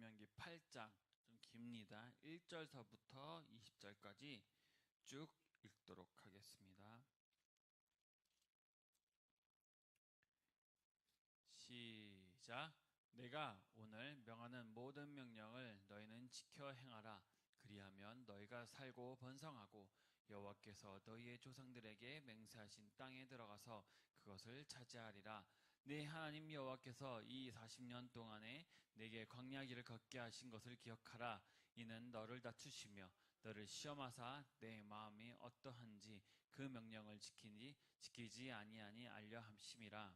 신명기 8장 좀 깁니다. 1절서부터 20절까지 쭉 읽도록 하겠습니다. 시작. 내가 오늘 명하는 모든 명령을 너희는 지켜 행하라. 그리하면 너희가 살고 번성하고 여호와께서 너희의 조상들에게 맹세하신 땅에 들어가서 그것을 차지하리라. 네 하나님 여호와께서 이 40년 동안에 내게 광야 길을 걷게 하신 것을 기억하라. 이는 너를 낮추시며 너를 시험하사 내 마음이 어떠한지 그 명령을 지키지 아니하니 알려 함심이라.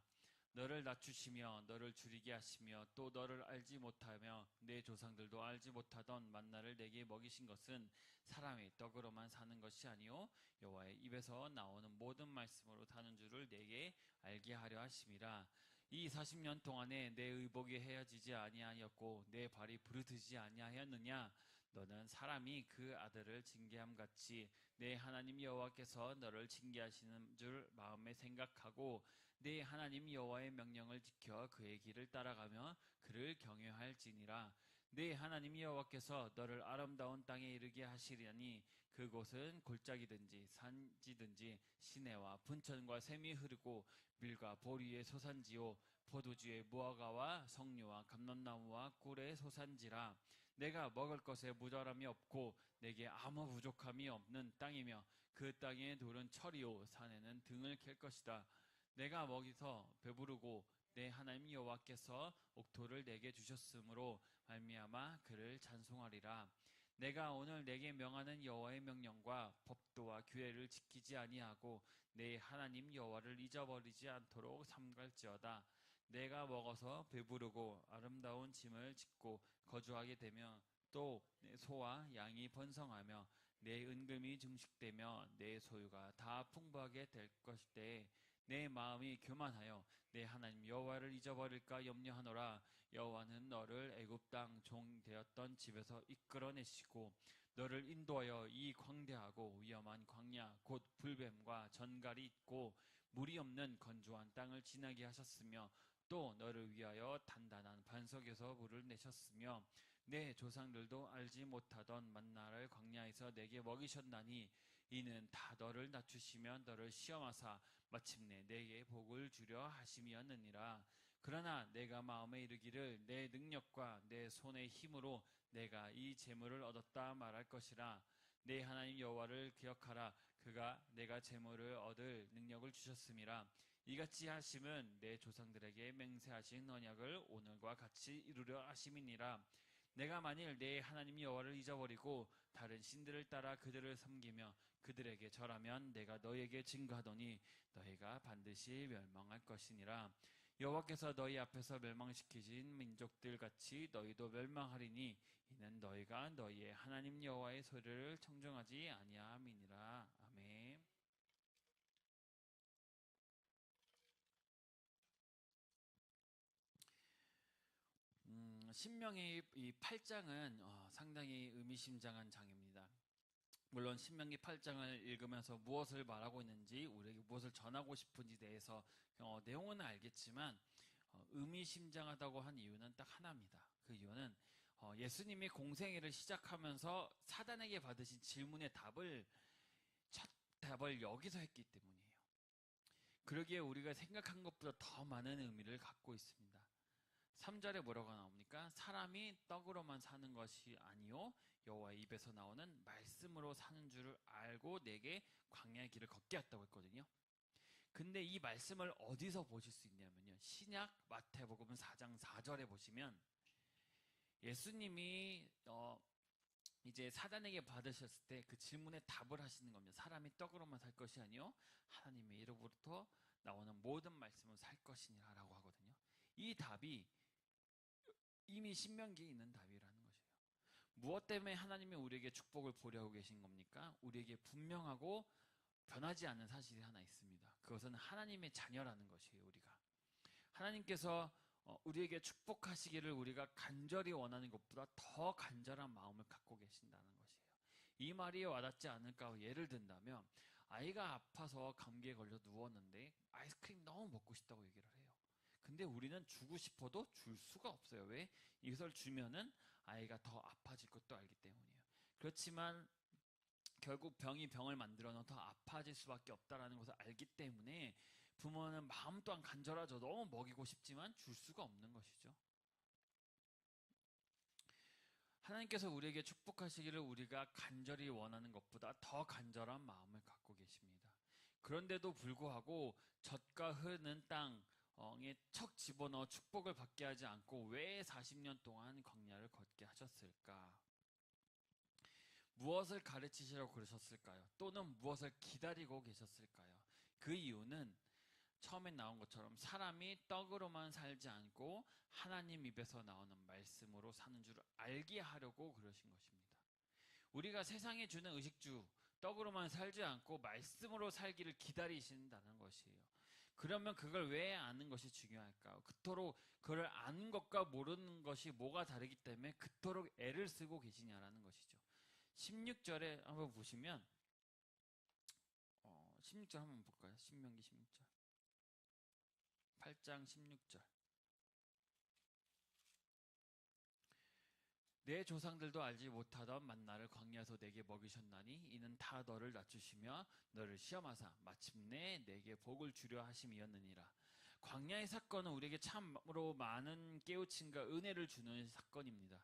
너를 낮추시며 너를 줄이게 하시며 또 너를 알지 못하며 내 조상들도 알지 못하던 만나를 내게 먹이신 것은 사람의 떡으로만 사는 것이 아니요 여호와의 입에서 나오는 모든 말씀으로 사는 줄을 내게 알게 하려 하심이라. 이 40년 동안에 내 의복이 헤어지지 아니하였고 내 발이 부르트지 아니하였느냐. 너는 사람이 그 아들을 징계함 같이 내 하나님 여호와께서 너를 징계하시는 줄 마음에 생각하고 네 하나님 여호와의 명령을 지켜 그의 길을 따라가며 그를 경외할지니라. 네 하나님 여호와께서 너를 아름다운 땅에 이르게 하시려니 그곳은 골짜기든지 산지든지 시내와 분천과 샘이 흐르고 밀과 보리의 소산지요 포도주의 무화과와 석류와 감람나무와 꿀의 소산지라. 내가 먹을 것에 모자람이 없고 내게 아무 부족함이 없는 땅이며 그 땅의 돌은 철이요 산에는 등을 캘 것이다. 내가 먹이서 배부르고 내 하나님 여호와께서 옥토를 내게 주셨으므로 말미암아 그를 찬송하리라. 내가 오늘 내게 명하는 여호와의 명령과 법도와 규례를 지키지 아니하고 내 하나님 여호와를 잊어버리지 않도록 삼갈지어다. 내가 먹어서 배부르고 아름다운 짐을 짓고 거주하게 되며 또 내 소와 양이 번성하며 내 은금이 증식되며 내 소유가 다 풍부하게 될 것일 내 마음이 교만하여 내 하나님 여호와를 잊어버릴까 염려하노라. 여호와는 너를 애굽 땅 종 되었던 집에서 이끌어내시고 너를 인도하여 이 광대하고 위험한 광야 곧 불뱀과 전갈이 있고 물이 없는 건조한 땅을 지나게 하셨으며 또 너를 위하여 단단한 반석에서 물을 내셨으며 내 조상들도 알지 못하던 만나를 광야에서 내게 먹이셨나니 이는 다 너를 낮추시며 너를 시험하사 마침내 내게 복을 주려 하심이었느니라. 그러나 내가 마음에 이르기를 내 능력과 내 손의 힘으로 내가 이 재물을 얻었다 말할 것이라. 내 하나님 여호와를 기억하라. 그가 내가 재물을 얻을 능력을 주셨음이라. 이같이 하심은 내 조상들에게 맹세하신 언약을 오늘과 같이 이루려 하심이니라. 내가 만일 내 하나님 여호와를 잊어버리고 다른 신들을 따라 그들을 섬기며 그들에게 절하면 내가 너희에게 증거하더니 너희가 반드시 멸망할 것이니라. 여호와께서 너희 앞에서 멸망시키신 민족들 같이 너희도 멸망하리니 이는 너희가 너희의 하나님 여호와의 소리를 청정하지 아니함이니라. 아멘. 신명기 이 8장은 상당히 의미심장한 장입니다. 물론 신명기 8장을 읽으면서 무엇을 말하고 있는지 우리에게 무엇을 전하고 싶은지 대해서 내용은 알겠지만 의미심장하다고 한 이유는 딱 하나입니다. 그 이유는 예수님이 공생애를 시작하면서 사단에게 받으신 질문의 첫 답을 여기서 했기 때문이에요. 그러기에 우리가 생각한 것보다 더 많은 의미를 갖고 있습니다. 3절에 뭐라고 나옵니까? 사람이 떡으로만 사는 것이 아니요 여호와의 입에서 나오는 말씀으로 사는 줄을 알고 내게 광야의 길을 걷게 했다고 했거든요. 근데 이 말씀을 어디서 보실 수 있냐면요. 신약 마태복음 4장 4절에 보시면 예수님이 이제 사단에게 받으셨을 때 그 질문에 답을 하시는 겁니다. 사람이 떡으로만 살 것이 아니요 하나님의 이로부터 나오는 모든 말씀을 살 것이니라 라고 하거든요. 이 답이 이미 신명기에 있는 답이라는 것이에요. 무엇 때문에 하나님이 우리에게 축복을 보려고 계신 겁니까? 우리에게 분명하고 변하지 않는 사실이 하나 있습니다. 그것은 하나님의 자녀라는 것이에요. 우리가 하나님께서 우리에게 축복하시기를 우리가 간절히 원하는 것보다 더 간절한 마음을 갖고 계신다는 것이에요. 이 말이 와닿지 않을까? 예를 든다면 아이가 아파서 감기에 걸려 누웠는데 아이스크림 너무 먹고 싶다고 얘기를 해요. 근데 우리는 주고 싶어도 줄 수가 없어요. 왜? 이것을 주면은 아이가 더 아파질 것도 알기 때문이에요. 그렇지만 결국 병이 병을 만들어서 더 아파질 수밖에 없다라는 것을 알기 때문에 부모는 마음 또한 간절하죠. 너무 먹이고 싶지만 줄 수가 없는 것이죠. 하나님께서 우리에게 축복하시기를 우리가 간절히 원하는 것보다 더 간절한 마음을 갖고 계십니다. 그런데도 불구하고 젖과 흐르는 땅에 척 집어넣어 축복을 받게 하지 않고 왜 40년 동안 광야를 걷게 하셨을까? 무엇을 가르치시려고 그러셨을까요? 또는 무엇을 기다리고 계셨을까요? 그 이유는 처음에 나온 것처럼 사람이 떡으로만 살지 않고 하나님 입에서 나오는 말씀으로 사는 줄 알게 하려고 그러신 것입니다. 우리가 세상에 주는 의식주, 떡으로만 살지 않고 말씀으로 살기를 기다리신다는 것이에요. 그러면 그걸 왜 아는 것이 중요할까요? 그토록 그걸 아는 것과 모르는 것이 뭐가 다르기 때문에 그토록 애를 쓰고 계시냐라는 것이죠. 16절에 한번 보시면 16절 한번 볼까요? 신명기 16절 8장 16절 내 조상들도 알지 못하던 만나를 광야에서 내게 먹이셨나니 이는 다 너를 낮추시며 너를 시험하사 마침내 내게 복을 주려 하심이었느니라. 광야의 사건은 우리에게 참으로 많은 깨우침과 은혜를 주는 사건입니다.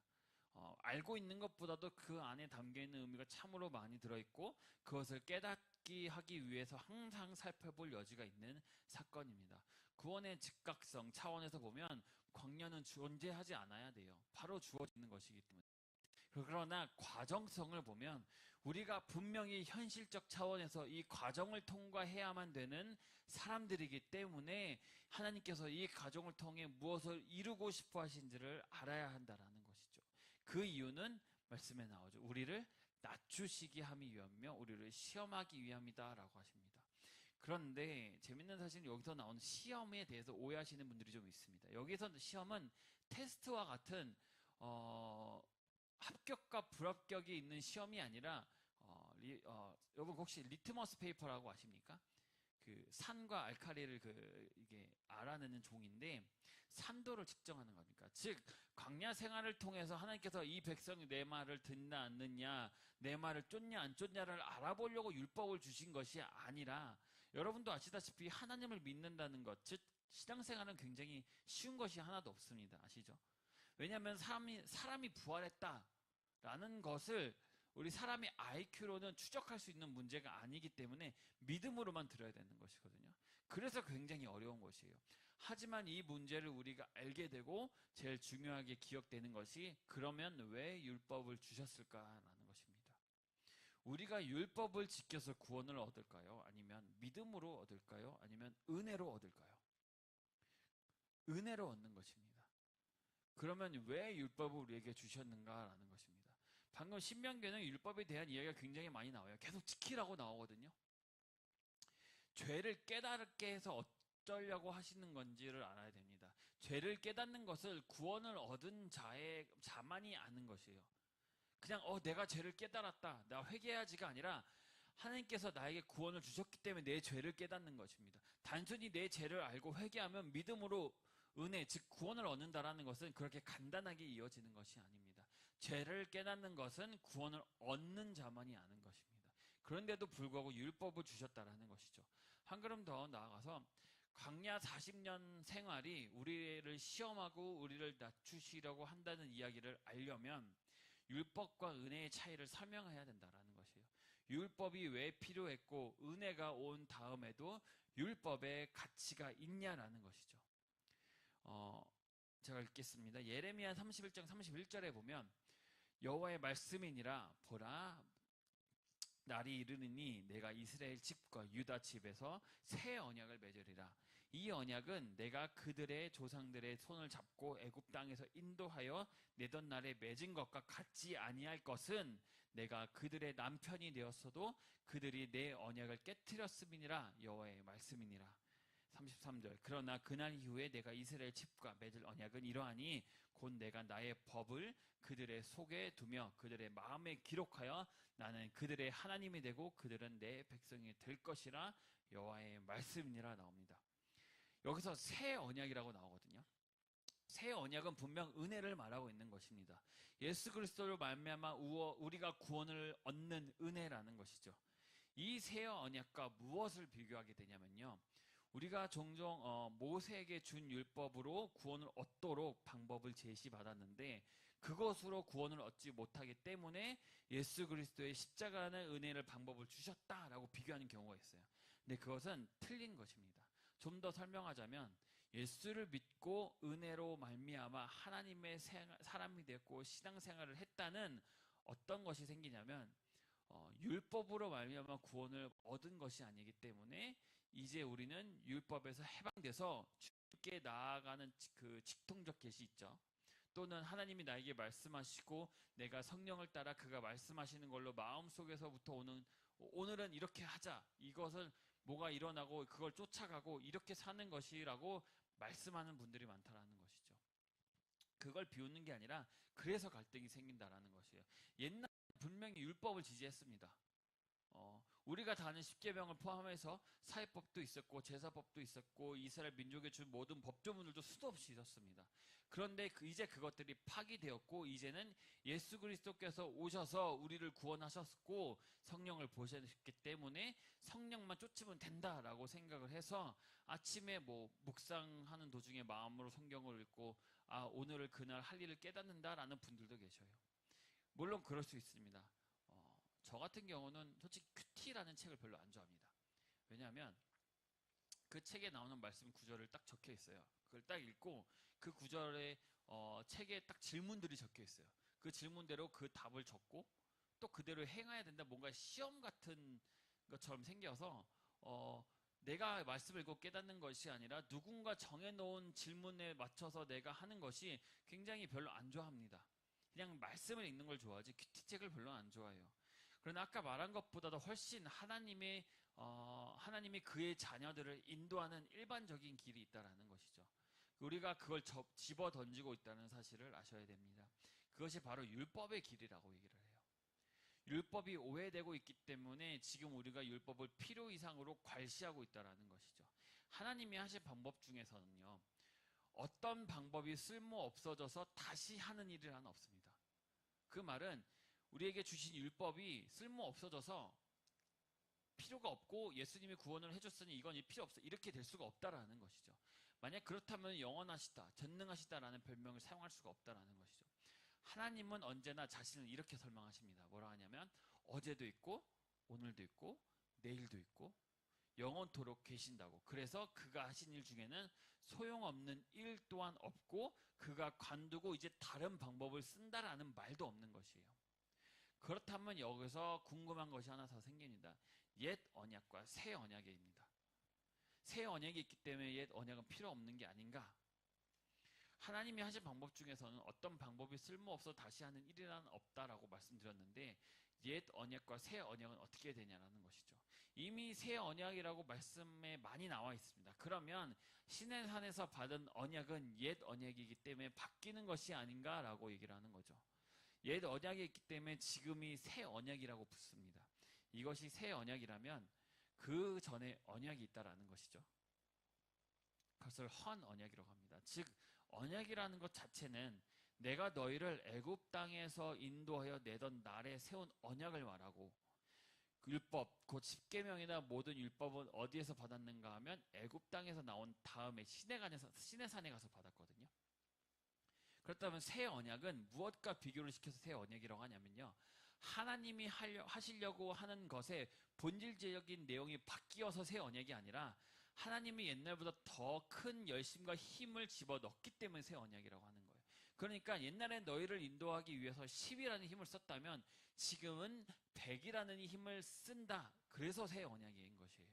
알고 있는 것보다도 그 안에 담겨있는 의미가 참으로 많이 들어있고 그것을 깨닫게 하기 위해서 항상 살펴볼 여지가 있는 사건입니다. 구원의 즉각성 차원에서 보면 광야는 존재하지 않아야 돼요. 바로 주어지는 것이기 때문에. 그러나 과정성을 보면 우리가 분명히 현실적 차원에서 이 과정을 통과해야만 되는 사람들이기 때문에 하나님께서 이 과정을 통해 무엇을 이루고 싶어 하신지를 알아야 한다라는 것이죠. 그 이유는 말씀에 나오죠. 우리를 낮추시기 함이 위하며 우리를 시험하기 위함이다라고 하십니다. 그런데 재밌는 사실은 여기서 나오는 시험에 대해서 오해하시는 분들이 좀 있습니다. 여기서 시험은 테스트와 같은 합격과 불합격이 있는 시험이 아니라 여러분 혹시 리트머스 페이퍼라고 아십니까? 그 산과 알칼리를 이게 알아내는 종인데 산도를 측정하는 겁니까? 즉 광야 생활을 통해서 하나님께서 이 백성이 내 말을 듣나 않느냐, 내 말을 쫓냐 안 쫓냐를 알아보려고 율법을 주신 것이 아니라 여러분도 아시다시피 하나님을 믿는다는 것, 즉 신앙생활은 굉장히 쉬운 것이 하나도 없습니다. 아시죠? 왜냐하면 사람이 부활했다라는 것을 우리 사람의 IQ로는 추적할 수 있는 문제가 아니기 때문에 믿음으로만 들어야 되는 것이거든요. 그래서 굉장히 어려운 것이에요. 하지만 이 문제를 우리가 알게 되고 제일 중요하게 기억되는 것이 그러면 왜 율법을 주셨을까라는 것입니다. 우리가 율법을 지켜서 구원을 얻을까요? 아니면 믿음으로 얻을까요? 아니면 은혜로 얻을까요? 은혜로 얻는 것입니다. 그러면 왜 율법을 우리에게 주셨는가라는 것입니다. 방금 신명기에는 율법에 대한 이야기가 굉장히 많이 나와요. 계속 지키라고 나오거든요. 죄를 깨닫게 해서 어쩌려고 하시는 건지를 알아야 됩니다. 죄를 깨닫는 것을 구원을 얻은 자만이 아는 것이에요. 그냥 내가 죄를 깨달았다, 나 회개해야지가 아니라 하나님께서 나에게 구원을 주셨기 때문에 내 죄를 깨닫는 것입니다. 단순히 내 죄를 알고 회개하면 믿음으로 은혜, 즉 구원을 얻는다라는 것은 그렇게 간단하게 이어지는 것이 아닙니다. 죄를 깨닫는 것은 구원을 얻는 자만이 아는 것입니다. 그런데도 불구하고 율법을 주셨다라는 것이죠. 한 걸음 더 나아가서 광야 40년 생활이 우리를 시험하고 우리를 낮추시려고 한다는 이야기를 알려면 율법과 은혜의 차이를 설명해야 된다라는 것이에요. 율법이 왜 필요했고 은혜가 온 다음에도 율법의 가치가 있냐라는 것이죠. 제가 읽겠습니다. 예레미야 31장 31절에 보면 여호와의 말씀이니라 보라 날이 이르느니 내가 이스라엘 집과 유다 집에서 새 언약을 맺으리라. 이 언약은 내가 그들의 조상들의 손을 잡고 애굽 땅에서 인도하여 내던 날에 맺은 것과 같지 아니할 것은 내가 그들의 남편이 되었어도 그들이 내 언약을 깨뜨렸음이니라. 여호와의 말씀이니라. 33절 그러나 그날 이후에 내가 이스라엘 집과 맺을 언약은 이러하니 곧 내가 나의 법을 그들의 속에 두며 그들의 마음에 기록하여 나는 그들의 하나님이 되고 그들은 내 백성이 될 것이라. 여호와의 말씀이니라 나옵니다. 여기서 새 언약이라고 나오거든요. 새 언약은 분명 은혜를 말하고 있는 것입니다. 예수 그리스도로 말미암아 우리가 구원을 얻는 은혜라는 것이죠. 이 새 언약과 무엇을 비교하게 되냐면요. 우리가 종종 모세에게 준 율법으로 구원을 얻도록 방법을 제시받았는데 그것으로 구원을 얻지 못하기 때문에 예수 그리스도의 십자가라는 은혜를 방법을 주셨다라고 비교하는 경우가 있어요. 근데 그것은 틀린 것입니다. 좀 더 설명하자면 예수를 믿고 은혜로 말미암아 하나님의 사람이 되었고 신앙생활을 했다는 어떤 것이 생기냐면 율법으로 말미암아 구원을 얻은 것이 아니기 때문에 이제 우리는 율법에서 해방돼서 주께 나아가는 그 직통적 계시 있죠. 또는 하나님이 나에게 말씀하시고 내가 성령을 따라 그가 말씀하시는 걸로 마음속에서부터 오는 오늘은 이렇게 하자. 이것을 뭐가 일어나고 그걸 쫓아가고 이렇게 사는 것이라고 말씀하는 분들이 많다라는 것이죠. 그걸 비웃는 게 아니라 그래서 갈등이 생긴다라는 것이에요. 옛날에 분명히 율법을 지지했습니다. 우리가 다 아는 십계명을 포함해서 사회법도 있었고 제사법도 있었고 이스라엘 민족에 준 모든 법조문들도 수도 없이 있었습니다. 그런데 이제 그것들이 파기되었고 이제는 예수 그리스도께서 오셔서 우리를 구원하셨고 성령을 보셨기 때문에 성령만 쫓으면 된다라고 생각을 해서 아침에 묵상하는 도중에 마음으로 성경을 읽고 오늘을 그날 할 일을 깨닫는다라는 분들도 계셔요. 물론 그럴 수 있습니다. 저 같은 경우는 솔직히 큐티라는 책을 별로 안 좋아합니다. 왜냐하면 그 책에 나오는 말씀 구절을 딱 적혀 있어요. 그걸 딱 읽고 그 구절에 책에 딱 질문들이 적혀 있어요. 그 질문대로 그 답을 적고 또 그대로 행해야 된다. 뭔가 시험 같은 것처럼 생겨서 내가 말씀을 읽고 깨닫는 것이 아니라 누군가 정해놓은 질문에 맞춰서 내가 하는 것이 굉장히 별로 안 좋아합니다. 그냥 말씀을 읽는 걸 좋아하지 큐티책을 별로 안 좋아해요. 그러나 아까 말한 것보다도 훨씬 하나님이 그의 자녀들을 인도하는 일반적인 길이 있다라는 것이죠. 우리가 그걸 집어 던지고 있다는 사실을 아셔야 됩니다. 그것이 바로 율법의 길이라고 얘기를 해요. 율법이 오해되고 있기 때문에 지금 우리가 율법을 필요 이상으로 괄시하고 있다라는 것이죠. 하나님이 하실 방법 중에서는요. 어떤 방법이 쓸모 없어져서 다시 하는 일이란 없습니다. 그 말은 우리에게 주신 율법이 쓸모 없어져서 필요가 없고 예수님이 구원을 해줬으니 이건 필요 없어 이렇게 될 수가 없다라는 것이죠. 만약 그렇다면 영원하시다, 전능하시다라는 별명을 사용할 수가 없다라는 것이죠. 하나님은 언제나 자신을 이렇게 설명하십니다. 뭐라 하냐면 어제도 있고 오늘도 있고 내일도 있고 영원토록 계신다고. 그래서 그가 하신 일 중에는 소용없는 일 또한 없고 그가 관두고 이제 다른 방법을 쓴다라는 말도 없는 것이에요. 그렇다면 여기서 궁금한 것이 하나 더 생깁니다. 옛 언약과 새 언약입니다. 새 언약이 있기 때문에 옛 언약은 필요 없는 게 아닌가? 하나님이 하신 방법 중에서는 어떤 방법이 쓸모없어 다시 하는 일이란 없다라고 말씀드렸는데 옛 언약과 새 언약은 어떻게 되냐라는 것이죠. 이미 새 언약이라고 말씀에 많이 나와 있습니다. 그러면 시내산에서 받은 언약은 옛 언약이기 때문에 바뀌는 것이 아닌가라고 얘기를 하는 거죠. 옛 언약이 있기 때문에 지금이 새 언약이라고 붙습니다. 이것이 새 언약이라면 그 전에 언약이 있다라는 것이죠. 그것을 헌 언약이라고 합니다. 즉 언약이라는 것 자체는 내가 너희를 애굽 땅에서 인도하여 내던 날에 세운 언약을 말하고 율법, 곧 십계명이나 모든 율법은 어디에서 받았는가 하면 애굽 땅에서 나온 다음에 시내산에 가서 받았거든요. 그렇다면 새 언약은 무엇과 비교를 시켜서 새 언약이라고 하냐면요. 하나님이 하시려고 하는 것에 본질적인 내용이 바뀌어서 새 언약이 아니라 하나님이 옛날보다 더 큰 열심과 힘을 집어넣기 때문에 새 언약이라고 하는 거예요. 그러니까 옛날에 너희를 인도하기 위해서 10이라는 힘을 썼다면 지금은 100이라는 힘을 쓴다. 그래서 새 언약인 것이에요.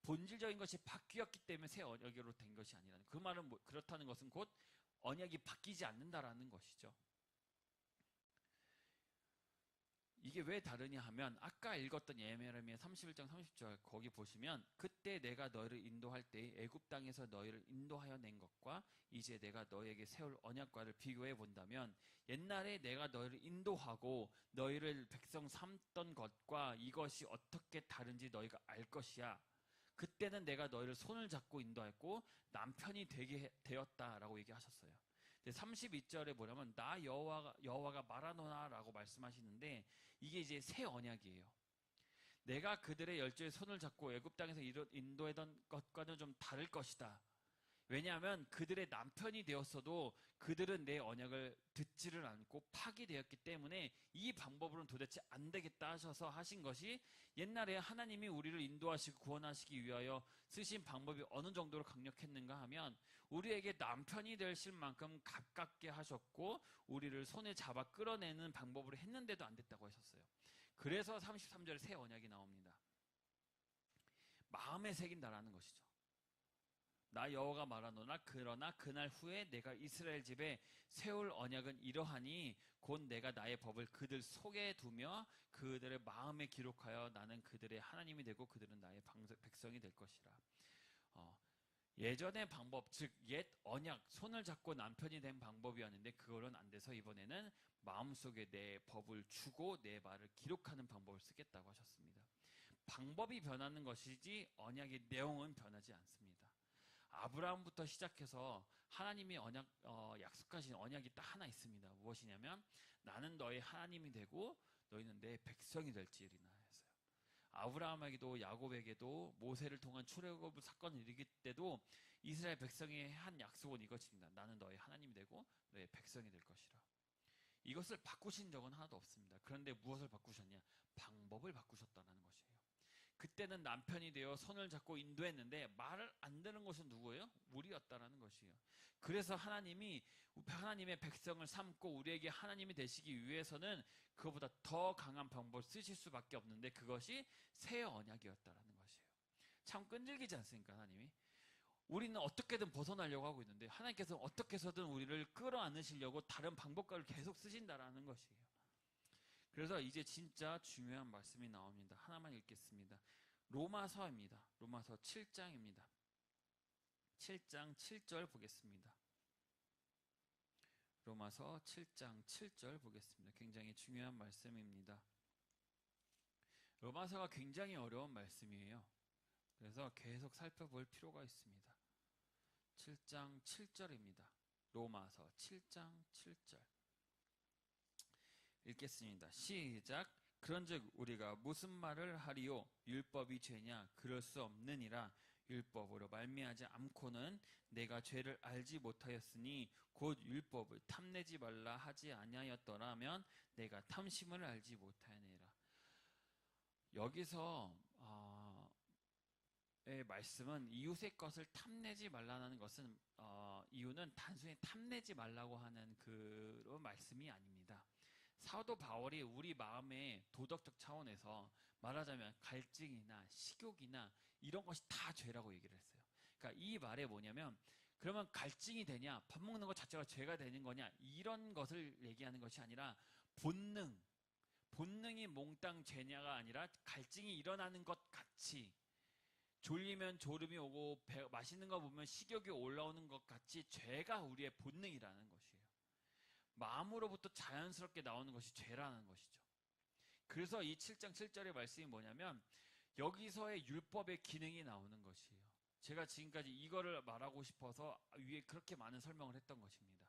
본질적인 것이 바뀌었기 때문에 새 언약으로 된 것이 아니라는 그 말은 그렇다는 것은 곧 언약이 바뀌지 않는다라는 것이죠. 이게 왜 다르냐 하면 아까 읽었던 예레미야 31장 30절 거기 보시면 그때 내가 너희를 인도할 때 애굽 땅에서 너희를 인도하여 낸 것과 이제 내가 너희에게 세울 언약과를 비교해 본다면 옛날에 내가 너희를 인도하고 너희를 백성 삼던 것과 이것이 어떻게 다른지 너희가 알 것이야. 그때는 내가 너희를 손을 잡고 인도했고 남편이 되게 되었다라고 얘기하셨어요. 32절에 뭐냐면 나 여호와가 말하노라라고 말씀하시는데 이게 이제 새 언약이에요. 내가 그들의 열조의 손을 잡고 애굽 땅에서 인도했던 것과는 좀 다를 것이다. 왜냐하면 그들의 남편이 되었어도 그들은 내 언약을 듣지를 않고 파기되었기 때문에 이 방법으로는 도대체 안 되겠다 하셔서 하신 것이 옛날에 하나님이 우리를 인도하시고 구원하시기 위하여 쓰신 방법이 어느 정도로 강력했는가 하면 우리에게 남편이 되실 만큼 가깝게 하셨고 우리를 손에 잡아 끌어내는 방법으로 했는데도 안 됐다고 하셨어요. 그래서 33절에 새 언약이 나옵니다. 마음에 새긴다라는 것이죠. 나 여호와가 말하노라 그러나 그날 후에 내가 이스라엘 집에 세울 언약은 이러하니 곧 내가 나의 법을 그들 속에 두며 그들의 마음에 기록하여 나는 그들의 하나님이 되고 그들은 나의 백성이 될 것이라. 예전의 방법 즉 옛 언약 손을 잡고 남편이 된 방법이었는데 그거는 안 돼서 이번에는 마음속에 내 법을 주고 내 말을 기록하는 방법을 쓰겠다고 하셨습니다. 방법이 변하는 것이지 언약의 내용은 변하지 않습니다. 아브라함부터 시작해서 하나님이 약속하신 언약이 딱 하나 있습니다. 무엇이냐면 나는 너의 하나님이 되고 너희는 내 백성이 될지니라 했어요. 아브라함에게도 야곱에게도 모세를 통한 출애굽 사건을 일으킬 때도 이스라엘 백성이 한 약속은 이것입니다. 나는 너의 하나님이 되고 너의 백성이 될 것이라. 이것을 바꾸신 적은 하나도 없습니다. 그런데 무엇을 바꾸셨냐? 방법을 바꾸셨다는 것이에요. 그때는 남편이 되어 손을 잡고 인도했는데 말을 안 듣는 것은 누구예요? 우리였다라는 것이에요. 그래서 하나님이 하나님의 백성을 삼고 우리에게 하나님이 되시기 위해서는 그것보다 더 강한 방법을 쓰실 수밖에 없는데 그것이 새 언약이었다라는 것이에요. 참 끈질기지 않습니까? 하나님이 우리는 어떻게든 벗어나려고 하고 있는데 하나님께서는 어떻게 해서든 우리를 끌어안으시려고 다른 방법과를 계속 쓰신다라는 것이에요. 그래서 이제 진짜 중요한 말씀이 나옵니다. 하나만 읽겠습니다. 로마서입니다. 로마서 7장입니다. 7장 7절 보겠습니다. 로마서 7장 7절 보겠습니다. 굉장히 중요한 말씀입니다. 로마서가 굉장히 어려운 말씀이에요. 그래서 계속 살펴볼 필요가 있습니다. 7장 7절입니다. 로마서 7장 7절 읽겠습니다. 시작. 그런즉 우리가 무슨 말을 하리요? 율법이 죄냐? 그럴 수 없느니라. 율법으로 말미하지 않고는 내가 죄를 알지 못하였으니 곧 율법을 탐내지 말라 하지 아니하였더라면 내가 탐심을 알지 못하였느니라. 여기서 의 말씀은 이웃의 것을 탐내지 말라는 것은 이유는 단순히 탐내지 말라고 하는 그런 말씀이 아닙니다. 사도 바울이 우리 마음의 도덕적 차원에서 말하자면 갈증이나 식욕이나 이런 것이 다 죄라고 얘기를 했어요. 그러니까 이 말에 뭐냐면 그러면 갈증이 되냐? 밥 먹는 것 자체가 죄가 되는 거냐? 이런 것을 얘기하는 것이 아니라 본능이 몽땅 죄냐가 아니라 갈증이 일어나는 것 같이 졸리면 졸음이 오고 맛있는 거 보면 식욕이 올라오는 것 같이 죄가 우리의 본능이라는 것이에요. 마음으로부터 자연스럽게 나오는 것이 죄라는 것이죠. 그래서 이 7장 7절의 말씀이 뭐냐면 여기서의 율법의 기능이 나오는 것이에요. 제가 지금까지 이거를 말하고 싶어서 위에 그렇게 많은 설명을 했던 것입니다.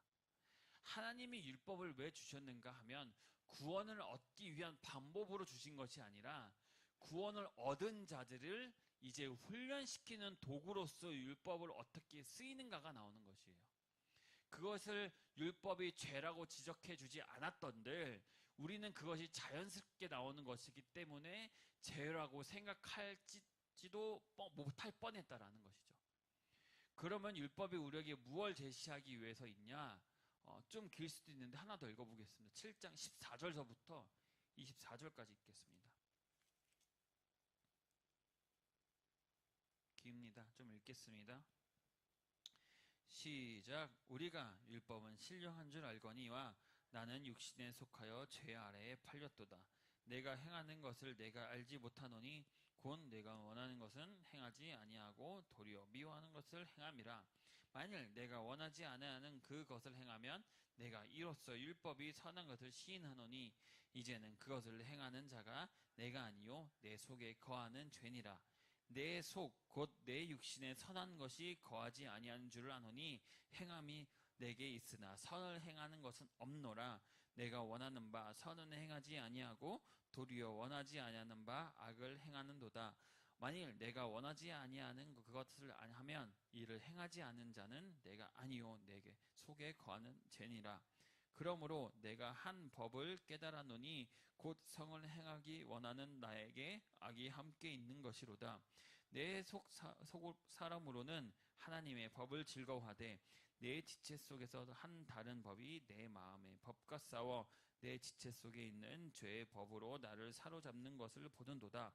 하나님이 율법을 왜 주셨는가 하면 구원을 얻기 위한 방법으로 주신 것이 아니라 구원을 얻은 자들을 이제 훈련시키는 도구로서 율법을 어떻게 쓰이는가가 나오는 것이에요. 그것을 율법이 죄라고 지적해 주지 않았던들 우리는 그것이 자연스럽게 나오는 것이기 때문에 죄라고 생각할지도 못할 뻔했다라는 것이죠. 그러면 율법이 우리에게 무엇을 제시하기 위해서 있냐? 좀 길 수도 있는데 하나 더 읽어보겠습니다. 7장 14절서부터 24절까지 읽겠습니다. 깁니다. 좀 읽겠습니다. 시작. 우리가 율법은 신령한 줄 알거니와 나는 육신에 속하여 죄 아래에 팔렸도다. 내가 행하는 것을 내가 알지 못하노니 곧 내가 원하는 것은 행하지 아니하고 도리어 미워하는 것을 행함이라. 만일 내가 원하지 아니하는 그것을 행하면 내가 이로써 율법이 선한 것을 시인하노니 이제는 그것을 행하는 자가 내가 아니요 내 속에 거하는 죄니라. 내 속 곧 내 육신에 선한 것이 거하지 아니하는 줄을 아노니 행함이 내게 있으나 선을 행하는 것은 없노라. 내가 원하는 바 선은 행하지 아니하고 도리어 원하지 아니하는 바 악을 행하는도다. 만일 내가 원하지 아니하는 그것을 하면 이를 행하지 않는 자는 내가 아니요 내게 속에 거하는 죄니라. 그러므로 내가 한 법을 깨달았노니 곧 성을 행하기 원하는 나에게 악이 함께 있는 것이로다. 내 속 사람으로는 하나님의 법을 즐거워하되 내 지체 속에서 한 다른 법이 내 마음의 법과 싸워 내 지체 속에 있는 죄의 법으로 나를 사로잡는 것을 보는도다.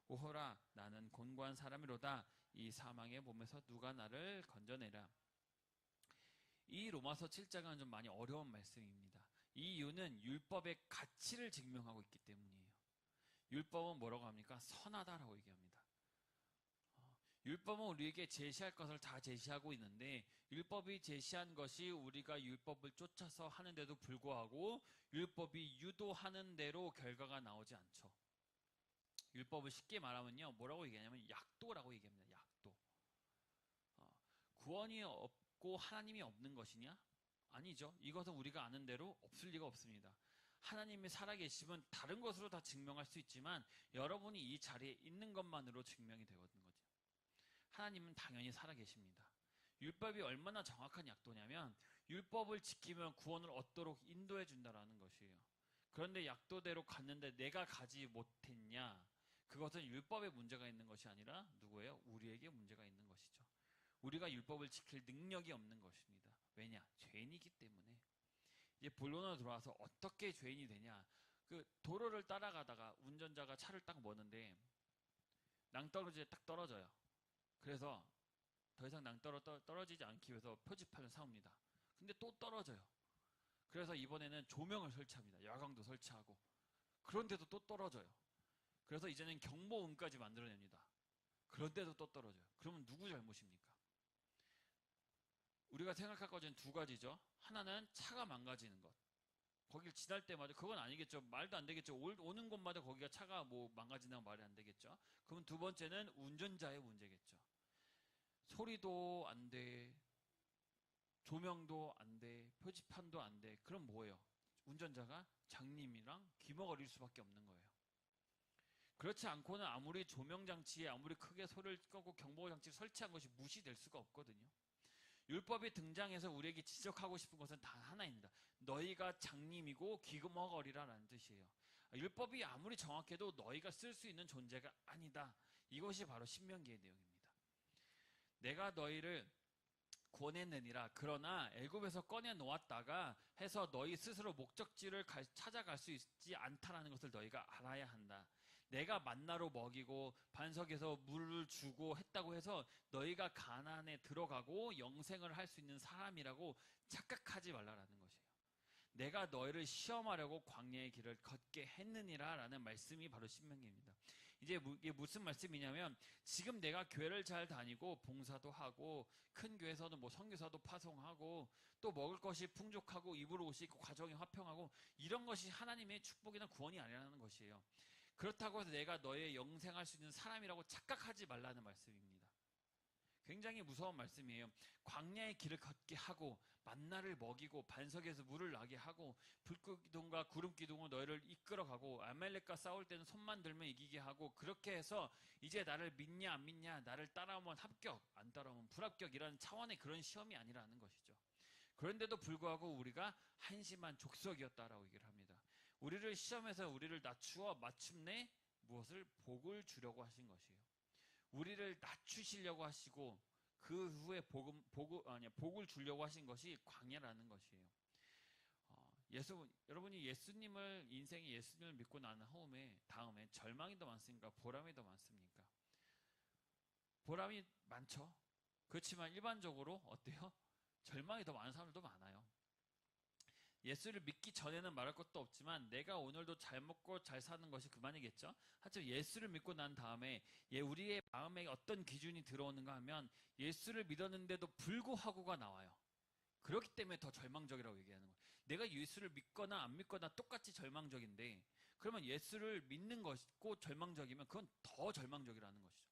오호라 나는 곤고한 사람이로다. 이 사망의 몸에서 누가 나를 건져내라. 이 로마서 7장은 좀 많이 어려운 말씀입니다. 이 이유는 율법의 가치를 증명하고 있기 때문이에요. 율법은 뭐라고 합니까? 선하다라고 얘기합니다. 율법은 우리에게 제시할 것을 다 제시하고 있는데 율법이 제시한 것이 우리가 율법을 쫓아서 하는데도 불구하고 율법이 유도하는 대로 결과가 나오지 않죠. 율법을 쉽게 말하면요, 뭐라고 얘기하냐면 약도라고 얘기합니다. 약도. 구원이 없고 하나님이 없는 것이냐? 아니죠. 이것은 우리가 아는 대로 없을 리가 없습니다. 하나님이 살아계시면 다른 것으로 다 증명할 수 있지만 여러분이 이 자리에 있는 것만으로 증명이 되거든 거죠. 하나님은 당연히 살아계십니다. 율법이 얼마나 정확한 약도냐면 율법을 지키면 구원을 얻도록 인도해 준다라는 것이에요. 그런데 약도대로 갔는데 내가 가지 못했냐? 그것은 율법에 문제가 있는 것이 아니라 누구예요? 우리에게 문제가 있는 것이죠. 우리가 율법을 지킬 능력이 없는 것입니다. 왜냐? 죄인이기 때문에. 이제 본론으로 들어와서 어떻게 죄인이 되냐? 그 도로를 따라가다가 운전자가 차를 딱 머는데 낭떠러지에 딱 떨어져요. 그래서 더 이상 떨어지지 않기 위해서 표지판을 세웁니다. 근데 또 떨어져요. 그래서 이번에는 조명을 설치합니다. 야광도 설치하고. 그런데도 또 떨어져요. 그래서 이제는 경보음까지 만들어냅니다. 그런데도 또 떨어져요. 그러면 누구 잘못입니까? 우리가 생각할 것은 두 가지죠. 하나는 차가 망가지는 것. 거길 지날 때마다 그건 아니겠죠. 말도 안 되겠죠. 오는 곳마다 거기가 차가 뭐 망가진다고 말이 안 되겠죠. 그럼 두 번째는 운전자의 문제겠죠. 소리도 안 돼. 조명도 안 돼. 표지판도 안 돼. 그럼 뭐예요? 운전자가 장님이랑 귀머거릴 수밖에 없는 거예요. 그렇지 않고는 아무리 조명장치에 아무리 크게 소리를 끄고 경보장치를 설치한 것이 무시될 수가 없거든요. 율법이 등장해서 우리에게 지적하고 싶은 것은 단 하나입니다. 너희가 장님이고 귀머거리라라는 뜻이에요. 율법이 아무리 정확해도 너희가 쓸 수 있는 존재가 아니다. 이것이 바로 신명기의 내용입니다. 내가 너희를 구원했느니라. 그러나 애굽에서 꺼내 놓았다가 해서 너희 스스로 목적지를 찾아갈 수 있지 않다라는 것을 너희가 알아야 한다. 내가 만나로 먹이고 반석에서 물을 주고 했다고 해서 너희가 가나안에 들어가고 영생을 할 수 있는 사람이라고 착각하지 말라라는 것이에요. 내가 너희를 시험하려고 광야의 길을 걷게 했느니라 라는 말씀이 바로 신명기입니다. 이제 이게 무슨 말씀이냐면 지금 내가 교회를 잘 다니고 봉사도 하고 큰 교회에서는 뭐 선교사도 파송하고 또 먹을 것이 풍족하고 입을 옷이 있고 가정이 화평하고 이런 것이 하나님의 축복이나 구원이 아니라는 것이에요. 그렇다고 해서 내가 너의 영생할 수 있는 사람이라고 착각하지 말라는 말씀입니다. 굉장히 무서운 말씀이에요. 광야의 길을 걷게 하고 만나를 먹이고 반석에서 물을 나게 하고 불기둥과 구름기둥으로 너희를 이끌어가고 아말렉과 싸울 때는 손만 들면 이기게 하고 그렇게 해서 이제 나를 믿냐 안 믿냐 나를 따라오면 합격 안 따라오면 불합격이라는 차원의 그런 시험이 아니라는 것이죠. 그런데도 불구하고 우리가 한심한 족속이었다라고 얘기를 합니다. 우리를 시험해서 우리를 낮추어 마침내 무엇을 복을 주려고 하신 것이에요. 우리를 낮추시려고 하시고 그 후에 복을 주려고 하신 것이 광야라는 것이에요. 여러분이 예수님을 인생에 예수님을 믿고 난 다음에 절망이 더 많습니까? 보람이 더 많습니까? 보람이 많죠. 그렇지만 일반적으로 어때요? 절망이 더 많은 사람들도 많아요. 예수를 믿기 전에는 말할 것도 없지만 내가 오늘도 잘 먹고 잘 사는 것이 그만이겠죠. 하지만 예수를 믿고 난 다음에 우리의 마음에 어떤 기준이 들어오는가 하면 예수를 믿었는데도 불구하고가 나와요. 그렇기 때문에 더 절망적이라고 얘기하는 거예요. 내가 예수를 믿거나 안 믿거나 똑같이 절망적인데 그러면 예수를 믿는 것이고 절망적이면 그건 더 절망적이라는 것이죠.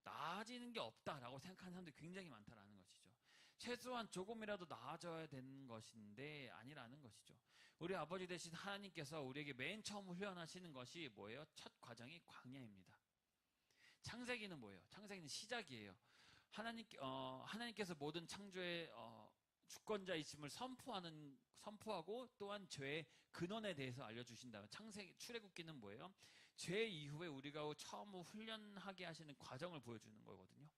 나아지는 게 없다라고 생각하는 사람들이 굉장히 많다라는 것이죠. 최소한 조금이라도 나아져야 되는 것인데 아니라는 것이죠. 우리 아버지 되신 하나님께서 우리에게 맨 처음 훈련하시는 것이 뭐예요? 첫 과정이 광야입니다. 창세기는 뭐예요? 창세기는 시작이에요. 하나님께서 모든 창조의 주권자이심을 선포하고 또한 죄의 근원에 대해서 알려주신다면 출애굽기는 뭐예요? 죄 이후에 우리가 처음 훈련하게 하시는 과정을 보여주는 거거든요.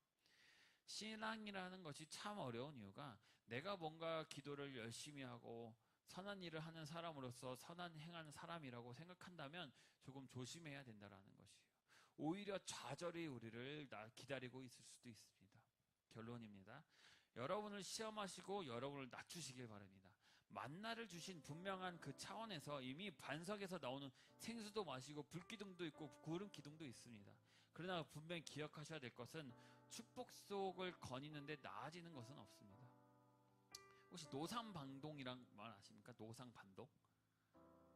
신앙이라는 것이 참 어려운 이유가 내가 뭔가 기도를 열심히 하고 선한 일을 하는 사람으로서 선한 행하는 사람이라고 생각한다면 조금 조심해야 된다라는 것이에요. 오히려 좌절이 우리를 기다리고 있을 수도 있습니다. 결론입니다. 여러분을 시험하시고 여러분을 낮추시길 바랍니다. 만나를 주신 분명한 그 차원에서 이미 반석에서 나오는 생수도 마시고 불기둥도 있고 구름 기둥도 있습니다. 그러나 분명히 기억하셔야 될 것은 축복 속을 거니는데 나아지는 것은 없습니다. 혹시 노상방동이란 말 아십니까? 노상반동?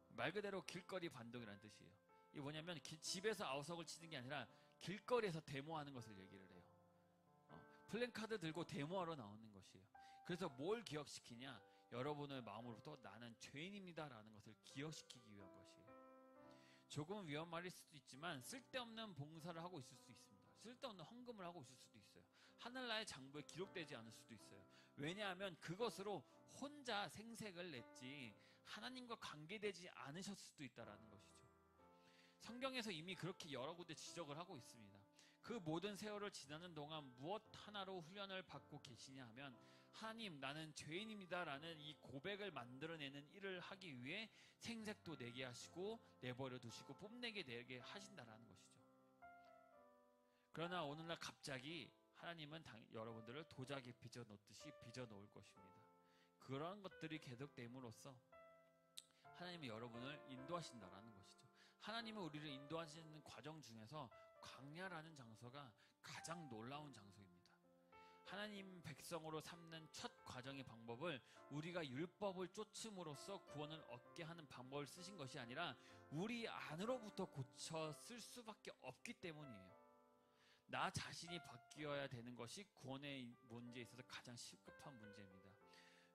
말 그대로 길거리 반동이라는 뜻이에요. 이게 뭐냐면 집에서 아우석을 치는 게 아니라 길거리에서 데모하는 것을 얘기를 해요. 플랜카드 들고 데모하러 나오는 것이에요. 그래서 뭘 기억시키냐? 여러분의 마음으로부터 나는 죄인입니다 라는 것을 기억시키기 위한 것이에요. 조금 위험한 말일 수도 있지만 쓸데없는 봉사를 하고 있을 수 있습니다. 쓸데없는 헌금을 하고 있을 수도 있어요. 하늘나라의 장부에 기록되지 않을 수도 있어요. 왜냐하면 그것으로 혼자 생색을 냈지 하나님과 관계되지 않으셨을 수도 있다는 것이죠. 성경에서 이미 그렇게 여러 군데 지적을 하고 있습니다. 그 모든 세월을 지나는 동안 무엇 하나로 훈련을 받고 계시냐 하면 하나님 나는 죄인입니다 라는 이 고백을 만들어내는 일을 하기 위해 생색도 내게 하시고 내버려 두시고 뽐내게 내게 하신다라는 것이죠. 그러나 오늘날 갑자기 하나님은 여러분들을 도자기에 빚어 놓듯이 빚어 놓을 것입니다. 그런 것들이 계속됨으로써 하나님은 여러분을 인도하신다라는 것이죠. 하나님은 우리를 인도하시는 과정 중에서 광야라는 장소가 가장 놀라운 장소입니다. 하나님 백성으로 삼는 첫 과정의 방법을 우리가 율법을 쫓음으로써 구원을 얻게 하는 방법을 쓰신 것이 아니라 우리 안으로부터 고쳐 쓸 수밖에 없기 때문이에요. 나 자신이 바뀌어야 되는 것이 구원의 문제에 있어서 가장 시급한 문제입니다.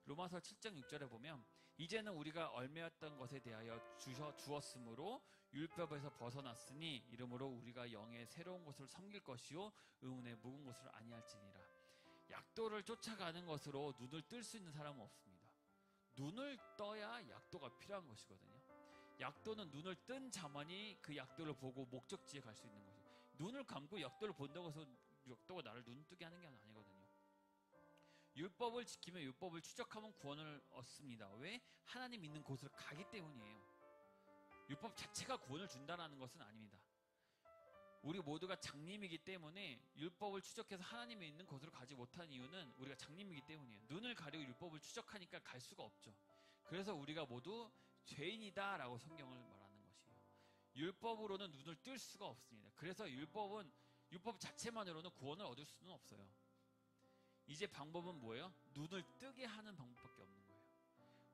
로마서 7장 6절에 보면 이제는 우리가 얽매였던 것에 대하여 주었으므로 율법에서 벗어났으니 이러므로 우리가 영의 새로운 것을 섬길 것이요 의문의 묵은 것을 아니할지니라. 약도를 쫓아가는 것으로 눈을 뜰 수 있는 사람은 없습니다. 눈을 떠야 약도가 필요한 것이거든요. 약도는 눈을 뜬 자만이 그 약도를 보고 목적지에 갈 수 있는 것이에요. 눈을 감고 약도를 본다고 해서 약도가 나를 눈뜨게 하는 게 아니거든요. 율법을 지키며 율법을 추적하면 구원을 얻습니다. 왜? 하나님 있는 곳을 가기 때문이에요. 율법 자체가 구원을 준다는 것은 아닙니다. 우리 모두가 장님이기 때문에 율법을 추적해서 하나님이 있는 곳으로 가지 못한 이유는 우리가 장님이기 때문이에요. 눈을 가리고 율법을 추적하니까 갈 수가 없죠. 그래서 우리가 모두 죄인이다 라고 성경을 말하는 것이에요. 율법으로는 눈을 뜰 수가 없습니다. 그래서 율법 자체만으로는 구원을 얻을 수는 없어요. 이제 방법은 뭐예요? 눈을 뜨게 하는 방법밖에 없는 거예요.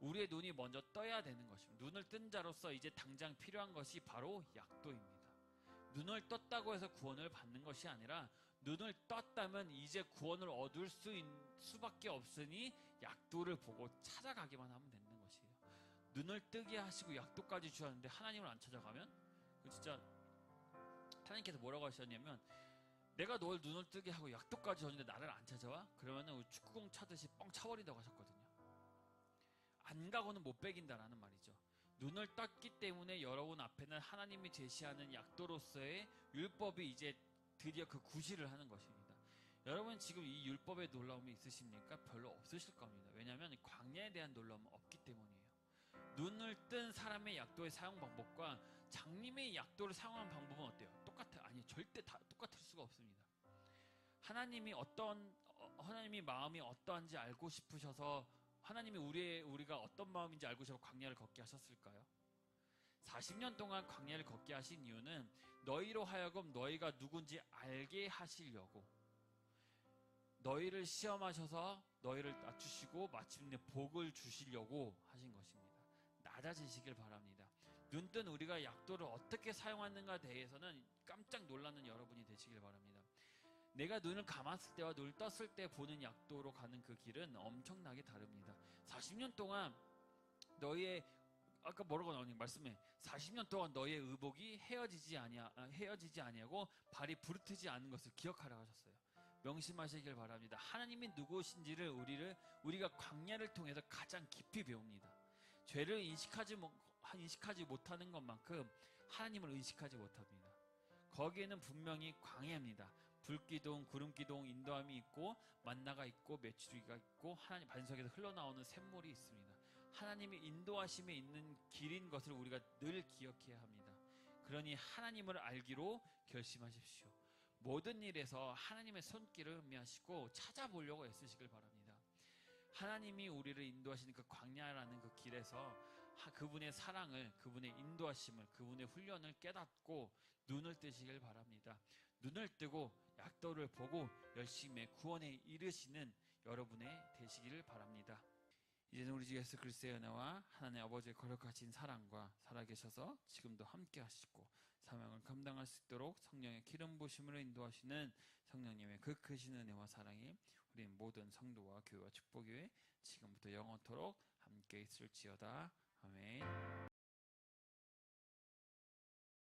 우리의 눈이 먼저 떠야 되는 것입니다. 눈을 뜬 자로서 이제 당장 필요한 것이 바로 약도입니다. 눈을 떴다고 해서 구원을 받는 것이 아니라 눈을 떴다면 이제 구원을 얻을 수밖에 없으니 약도를 보고 찾아가기만 하면 되는 것이에요. 눈을 뜨게 하시고 약도까지 주셨는데 하나님을 안 찾아가면 진짜 하나님께서 뭐라고 하셨냐면 내가 널 눈을 뜨게 하고 약도까지 줬는데 나를 안 찾아와? 그러면 축구공 차듯이 뻥 차버린다고 하셨거든요. 안 가고는 못 베긴다라는 말이죠. 눈을 떴기 때문에 여러분 앞에는 하나님이 제시하는 약도로서의 율법이 이제 드디어 그 구실을 하는 것입니다. 여러분 지금 이 율법의 놀라움이 있으십니까? 별로 없으실 겁니다. 왜냐하면 광야에 대한 놀라움은 없기 때문이에요. 눈을 뜬 사람의 약도의 사용 방법과 장님의 약도를 사용하는 방법은 어때요? 똑같아요? 아니 절대 다 똑같을 수가 없습니다. 하나님이 마음이 어떠한지 알고 싶으셔서 하나님이 우리가 어떤 마음인지 알고 싶어 광야를 걷게 하셨을까요? 40년 동안 광야를 걷게 하신 이유는 너희로 하여금 너희가 누군지 알게 하시려고, 너희를 시험하셔서 너희를 낮추시고 마침내 복을 주시려고 하신 것입니다. 낮아지시길 바랍니다. 눈뜬 우리가 약도를 어떻게 사용하는가 대해서는 깜짝 놀라는 여러분이 되시길 바랍니다. 내가 눈을 감았을 때와 눈을 떴을 때 보는 약도로 가는 그 길은 엄청나게 다릅니다. 40년 동안 너희의 아까 뭐라고 나오니 말씀해 40년 동안 너희의 의복이 헤어지지 아니하고 발이 부르트지 않은 것을 기억하라 하셨어요. 명심하시길 바랍니다. 하나님이 누구신지를 우리가 광야를 통해서 가장 깊이 배웁니다. 죄를 인식하지 못하는 것만큼 하나님을 의식하지 못합니다. 거기에는 분명히 광야입니다. 불기둥, 구름기둥, 인도함이 있고 만나가 있고 메추리가 있고 하나님 반석에서 흘러나오는 샘물이 있습니다. 하나님의 인도하심에 있는 길인 것을 우리가 늘 기억해야 합니다. 그러니 하나님을 알기로 결심하십시오. 모든 일에서 하나님의 손길을 음미하시고 찾아보려고 애쓰시길 바랍니다. 하나님이 우리를 인도하시는 그 광야라는 그 길에서 그분의 사랑을, 그분의 인도하심을, 그분의 훈련을 깨닫고 눈을 뜨시길 바랍니다. 눈을 뜨고 약도를 보고 열심히 구원에 이르시는 여러분의 되시기를 바랍니다. 이제는 우리 주 예수 그리스도의 은혜와 하나님의 아버지의 거룩하신 사랑과 살아계셔서 지금도 함께 하시고 사명을 감당할 수 있도록 성령의 기름 부으심으로 인도하시는 성령님의 그 크신 은혜와 사랑이 우리 모든 성도와 교회와 축복교회 지금부터 영원토록 함께 있을지어다. 아멘.